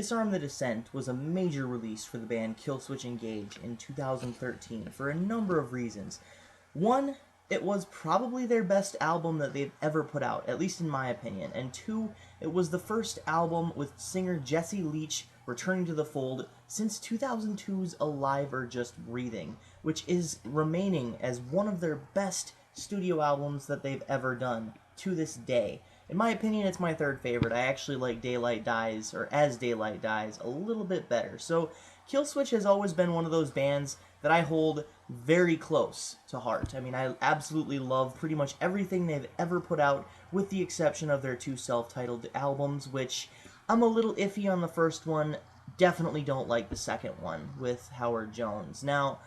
Disarm the Descent was a major release for the band Killswitch Engage in 2013 for a number of reasons. One, it was probably their best album that they've ever put out, at least in my opinion. And two, it was the first album with singer Jesse Leach returning to the fold since 2002's Alive or Just Breathing, which is remaining as one of their best studio albums that they've ever done to this day. In my opinion, it's my third favorite. I actually like Daylight Dies, or As Daylight Dies, a little bit better. So Killswitch has always been one of those bands that I hold very close to heart. I mean, I absolutely love pretty much everything they've ever put out, with the exception of their two self-titled albums, which I'm a little iffy on the first one. Definitely don't like the second one with Howard Jones. Now,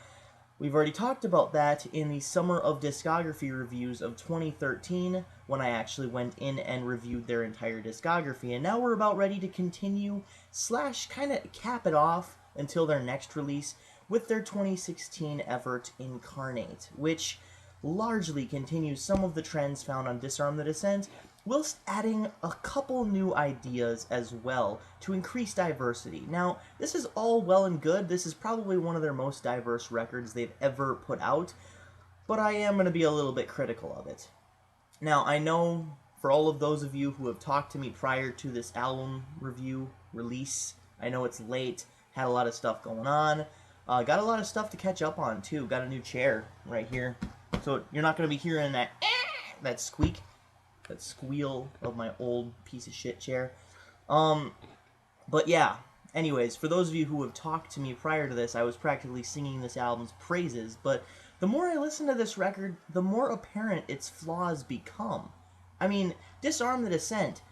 we've already talked about that in the Summer of Discography reviews of 2013, when I actually went in and reviewed their entire discography, and now we're about ready to continue / kind of cap it off until their next release with their 2016 effort Incarnate, which largely continues some of the trends found on Disarm the Descent, whilst adding a couple new ideas as well to increase diversity. Now, this is all well and good. This is probably one of their most diverse records they've ever put out, but I am going to be a little bit critical of it. Now, I know for all of those of you who have talked to me prior to this album review release, I know it's late, had a lot of stuff going on, got a lot of stuff to catch up on too, got a new chair right here, so you're not going to be hearing that squeak, that squeal of my old piece of shit chair. But yeah, anyways, for those of you who have talked to me prior to this, I was practically singing this album's praises, but the more I listen to this record, the more apparent its flaws become. I mean, Disarm the Descent,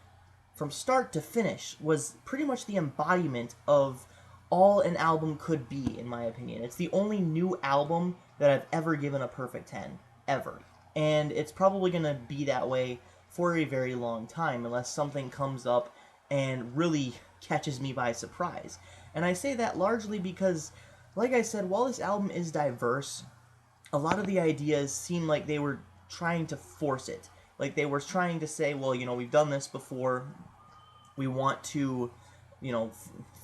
from start to finish, was pretty much the embodiment of all an album could be, in my opinion. It's the only new album that I've ever given a perfect 10, ever. And it's probably going to be that way for a very long time, unless something comes up and really catches me by surprise. And I say that largely because, like I said, while this album is diverse, a lot of the ideas seem like they were trying to force it. Like they were trying to say, well, you know, we've done this before, we want to, you know,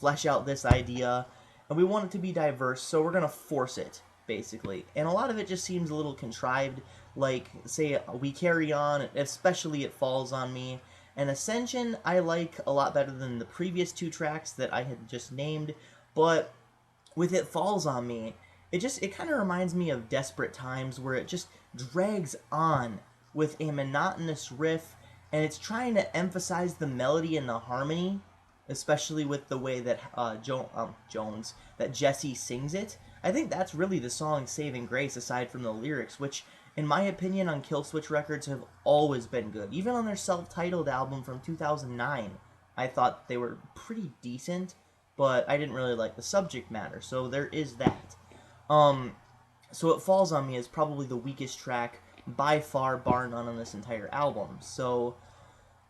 flesh out this idea, and we want it to be diverse, so we're going to force it, basically. And a lot of it just seems a little contrived, like, say, We Carry On, especially It Falls on Me, and Ascension I like a lot better than the previous two tracks that I had just named, but with It Falls on Me, it kind of reminds me of Desperate Times, where it just drags on with a monotonous riff, and it's trying to emphasize the melody and the harmony, especially with the way that that Jesse sings it. I think that's really the song's saving grace, aside from the lyrics, which, in my opinion, on Killswitch records have always been good. Even on their self-titled album from 2009, I thought they were pretty decent, but I didn't really like the subject matter, so there is that. So It Falls on Me is probably the weakest track by far, bar none, on this entire album. So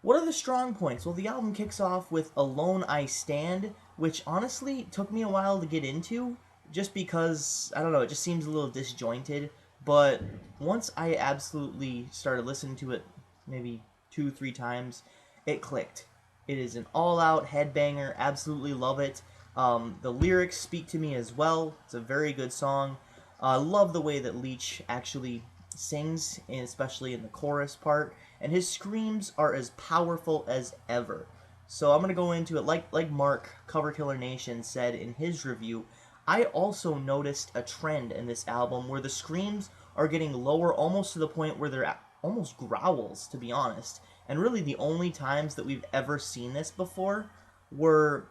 what are the strong points? Well, the album kicks off with Alone I Stand, which honestly took me a while to get into, just because, I don't know, it just seems a little disjointed, but once I absolutely started listening to it maybe 2-3 times, it clicked. It is an all-out headbanger, absolutely love it. The lyrics speak to me as well. It's a very good song. I love the way that Leach actually sings, and especially in the chorus part, and his screams are as powerful as ever. So I'm going to go into it, like Mark, Cover Killer Nation, said in his review. I also noticed a trend in this album where the screams are getting lower, almost to the point where they're almost growls, to be honest. And really the only times that we've ever seen this before were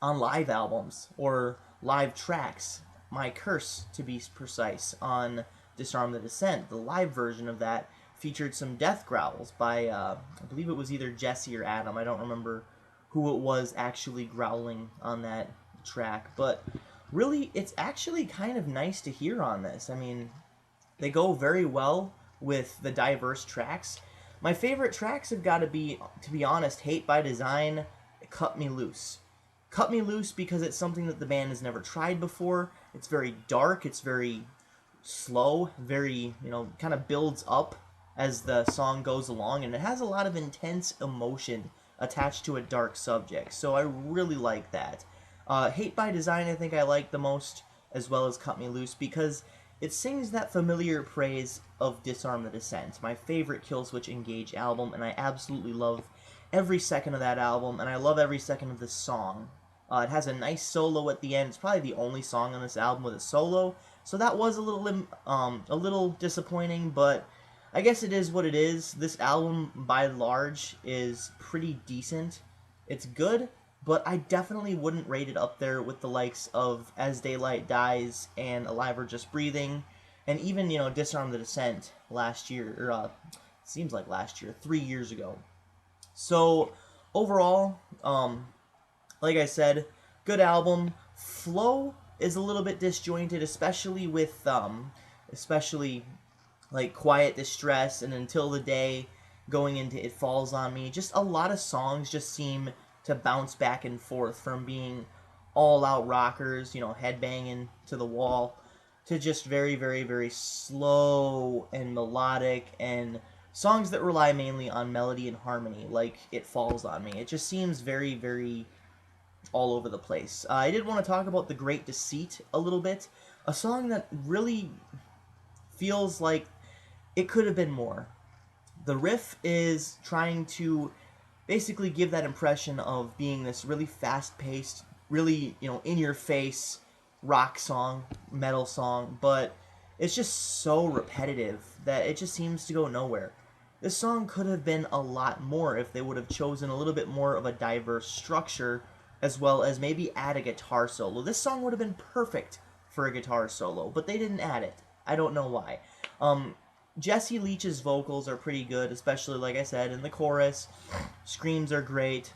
on live albums or live tracks. My Curse, to be precise, on Disarm the Descent. The live version of that featured some death growls by, I believe it was either Jesse or Adam. I don't remember who it was actually growling on that track. But really, it's actually kind of nice to hear on this. I mean, they go very well with the diverse tracks. My favorite tracks have got to be honest, Hate by Design, Cut Me Loose. Cut Me Loose because it's something that the band has never tried before. It's very dark, it's very slow, very, kind of builds up as the song goes along, and it has a lot of intense emotion attached to a dark subject. So I really like that. Hate by Design I think I like the most, as well as Cut Me Loose, because it sings that familiar praise of Disarm the Descent, my favorite Killswitch Engage album, and I absolutely love every second of that album, and I love every second of this song. It has a nice solo at the end. It's probably the only song on this album with a solo, so that was a little disappointing, but I guess it is what it is. This album, by and large, is pretty decent. It's good, but I definitely wouldn't rate it up there with the likes of As Daylight Dies and Alive or Just Breathing, and even, Disarm the Descent last year, or seems like last year, 3 years ago. So, overall, like I said, good album. Flow is a little bit disjointed, especially with, especially like Quiet Distress and Until the Day, going into It Falls on Me. Just a lot of songs just seem to bounce back and forth from being all out rockers, headbanging to the wall, to just very, very, very slow and melodic and songs that rely mainly on melody and harmony, like It Falls on Me. It just seems very, very all over the place. I did want to talk about The Great Deceit a little bit, a song that really feels like it could have been more. The riff is trying to basically give that impression of being this really fast-paced, really, in-your-face rock song, metal song, but it's just so repetitive that it just seems to go nowhere. This song could have been a lot more if they would have chosen a little bit more of a diverse structure, as well as maybe add a guitar solo. This song would have been perfect for a guitar solo, but they didn't add it. I don't know why. Jesse Leach's vocals are pretty good, especially, like I said, in the chorus. Screams are great.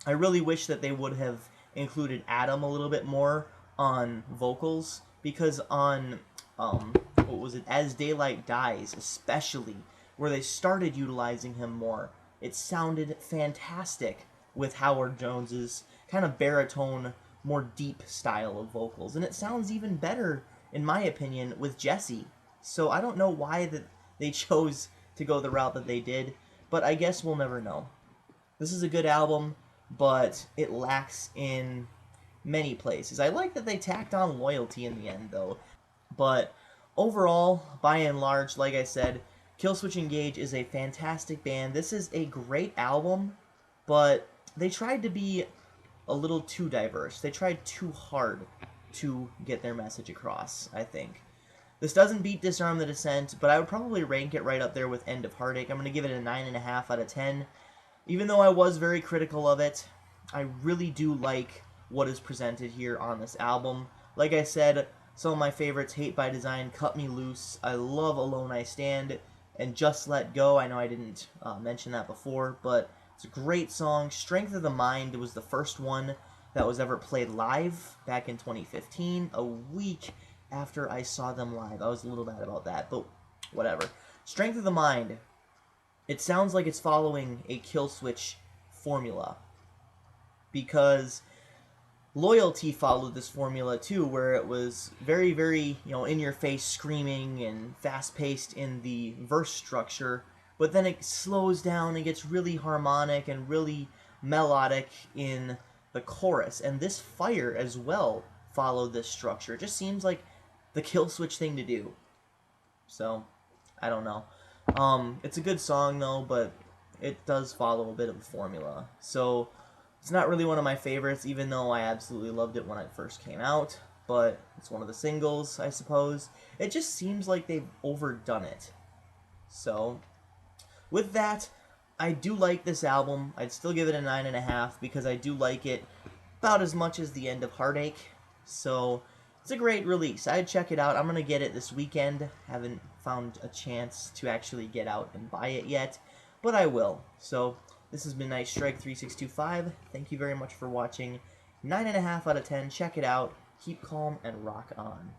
I really wish that they would have included Adam a little bit more on vocals, because on, what was it, As Daylight Dies, especially, where they started utilizing him more, it sounded fantastic with Howard Jones's kind of baritone, more deep style of vocals. And it sounds even better, in my opinion, with Jesse. So I don't know why that they chose to go the route that they did, but I guess we'll never know. This is a good album, but it lacks in many places. I like that they tacked on Loyalty in the end, though. But overall, by and large, like I said, Killswitch Engage is a fantastic band. This is a great album, but they tried to be a little too diverse. They tried too hard to get their message across, I think. This doesn't beat Disarm the Descent, but I would probably rank it right up there with End of Heartache. I'm going to give it a 9.5 out of 10. Even though I was very critical of it, I really do like what is presented here on this album. Like I said, some of my favorites, Hate by Design, Cut Me Loose. I love Alone I Stand, and Just Let Go. I know I didn't mention that before, but it's a great song. Strength of the Mind was the first one that was ever played live back in 2015, a week after I saw them live. I was a little mad about that, but whatever. Strength of the Mind. It sounds like it's following a Killswitch formula, because Loyalty followed this formula too, where it was very, very, in-your-face screaming and fast-paced in the verse structure, but then it slows down and gets really harmonic and really melodic in the chorus. And this Fire as well followed this structure. It just seems like the Killswitch thing to do. So, I don't know. It's a good song though, but it does follow a bit of a formula. So, it's not really one of my favorites, even though I absolutely loved it when it first came out. But it's one of the singles, I suppose. It just seems like they've overdone it. So, with that, I do like this album. I'd still give it a 9.5 because I do like it about as much as the End of Heartache. So, it's a great release. I'd check it out. I'm going to get it this weekend. Haven't found a chance to actually get out and buy it yet, but I will. So, this has been Night Strike 3625. Thank you very much for watching. 9.5 out of 10. Check it out. Keep calm and rock on.